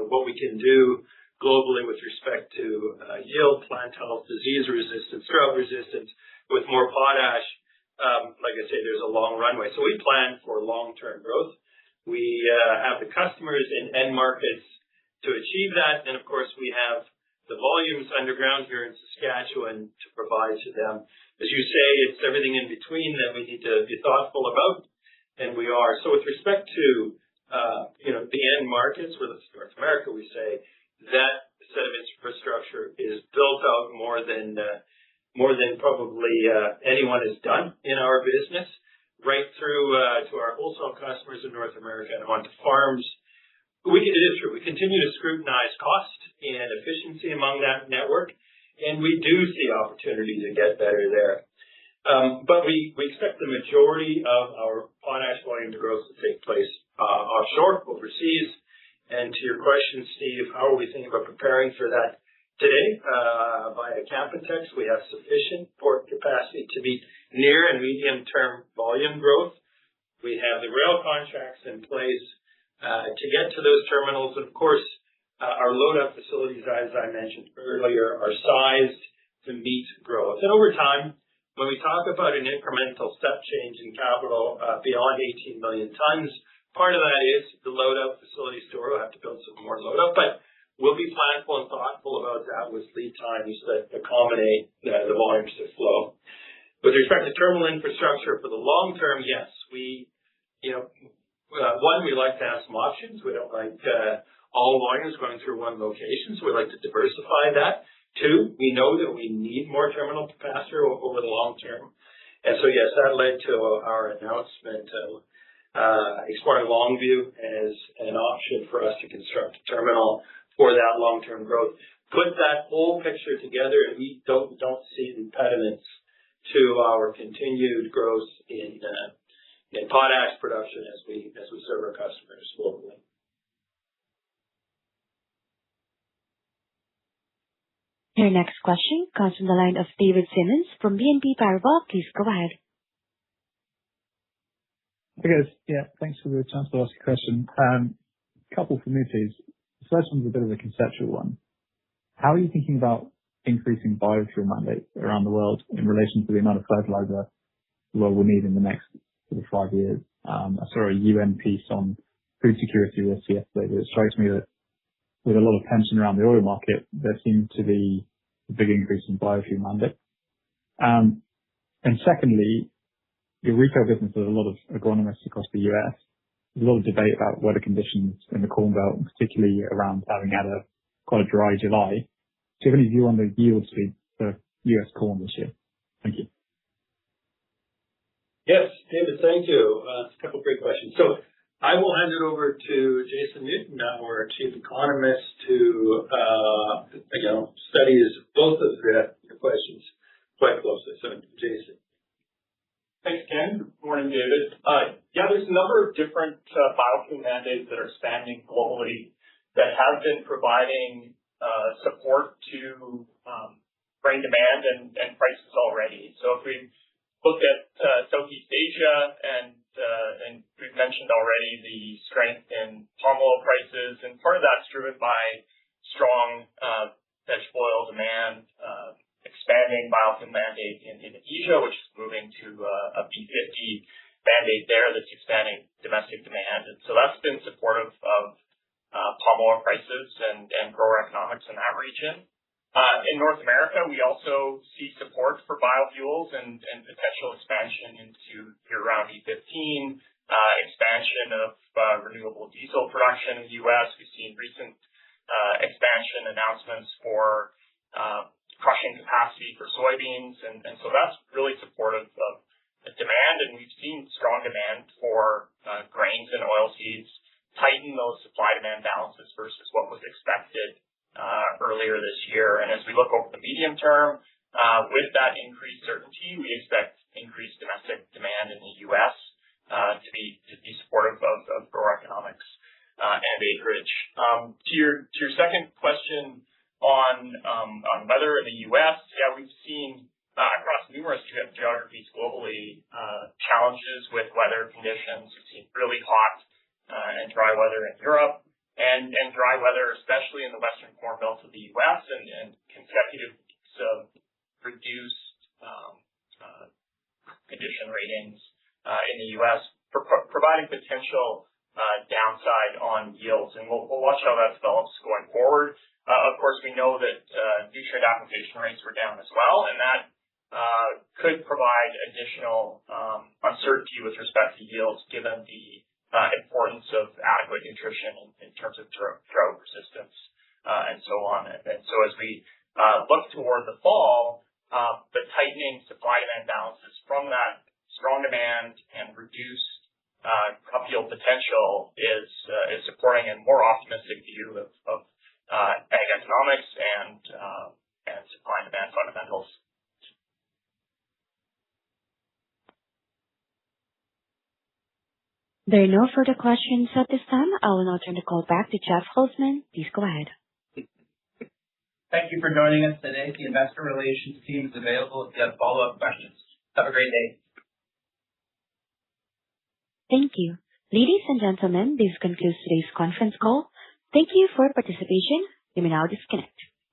Speaker 3: what we can do globally with respect to yield, plant health, disease resistance, drought resistance with more potash. Like I say, there's a long runway. So we plan for long-term growth. We have the customers in end markets to achieve that, and of course we have the volumes underground here in Saskatchewan to provide to them. As you say, it's everything in between that we need to be thoughtful about, and we are. So with respect to the end markets, whether it's North America, we say that set of infrastructure is built out more than probably anyone has done in our business, right through to our wholesale customers in North America and on to farms. It is true. We continue to scrutinize cost and efficiency among that network, and we do see opportunity to get better there. But we expect the majority of our potash volume growth to take place offshore, overseas. And to your question, Steve, how are we thinking about preparing for that today? Via Canpotex, we have sufficient port capacity to meet near and medium-term volume growth. We have the rail contracts in place to get to those terminals. And of course, our load-up facilities, as I mentioned earlier, are sized to meet growth. And over time, when we talk about an incremental step change in capital beyond 18 million tons, part of that is the load-out facility store. We'll have to build some more load-out, but we'll be planful and thoughtful about that with lead times that accommodate the volumes to flow. With respect to terminal infrastructure for the long term, yes, we like to have some options. We don't like all volumes going through one location, so we like to diversify that. Two, we know that we need more terminal capacity over the long term. And so, yes, that led to our announcement of exploring Longview as an option for us to construct a terminal for that long-term growth. Put that whole picture together, and we don't see impediments to our continued growth in potash production as we serve our customers globally.
Speaker 1: Your next question comes from the line of David Simmons from BNP Paribas. Please go ahead.
Speaker 19: Hey, guys. Yeah, thanks for the chance to ask a question. Couple for me, please. The first one's a bit of a conceptual one. How are you thinking about increasing biofuel mandates around the world in relation to the amount of fertilizer the world will need in the next 5 years? I saw a UN piece on food security risk yesterday, but it strikes me that with a lot of tension around the oil market, there seems to be a big increase in biofuel mandate. And secondly, your retail business has a lot of agronomists across the US. There's a lot of debate about weather conditions in the Corn Belt, particularly around having had quite a dry July. Do you have any view on the yields for US corn this year? Thank you.
Speaker 3: Yes, David, thank you. It's a couple of great questions. So I will hand it over to Jason Newton, our chief economist, to studies both of your questions quite closely. So, Jason.
Speaker 20: Thanks, Ken. Good morning, David. There's a number of different biofuel mandates that are expanding globally that have been providing support to grain demand and prices already. So if we look at Southeast Asia, and we've mentioned already the strength in palm oil prices, and part of that's driven by strong vegetable oil demand, expanding biofuel mandate in Indonesia, which is moving to a B50 mandate there that's expanding domestic demand. And so that's been supportive of palm oil prices and grower economics in that region. In North America, we also see support for biofuels and potential expansion into year-round E15, expansion of renewable diesel production in the U.S. We've seen recent expansion announcements for crushing capacity for soybeans, and so that's really supportive of the demand, and we've seen strong demand for grains and oilseeds tighten those supply-demand balances versus what was expected earlier this year. And as we look over the medium term, with that increased certainty, we expect increased domestic demand in the U.S. to be supportive of grower economics and acreage. To your second question on weather in the U.S., we've seen across numerous geographies globally challenges with weather conditions. We've seen really hot and dry weather in Europe, and dry weather, especially in the western Corn Belt of the U.S., and consecutive weeks of reduced condition ratings in the U.S., providing potential downside on yields. And we'll watch how that develops going forward. Of course, we know that nutrient application rates were down as well, and that could provide additional uncertainty with respect to yields, given the importance of adequate nutrition in terms of drought resistance and so on. And so as we look toward the fall, the tightening supply-demand balances from that strong demand and reduced crop yield potential is supporting a more optimistic view of ag economics and supply and demand fundamentals.
Speaker 1: There are no further questions at this time. I will now turn the call back to Jeff Holzman. Please go ahead.
Speaker 2: Thank you for joining us today. The investor relations team is available if you have follow-up questions. Have a great day.
Speaker 1: Thank you. Ladies and gentlemen, this concludes today's conference call. Thank you for your participation. You may now disconnect.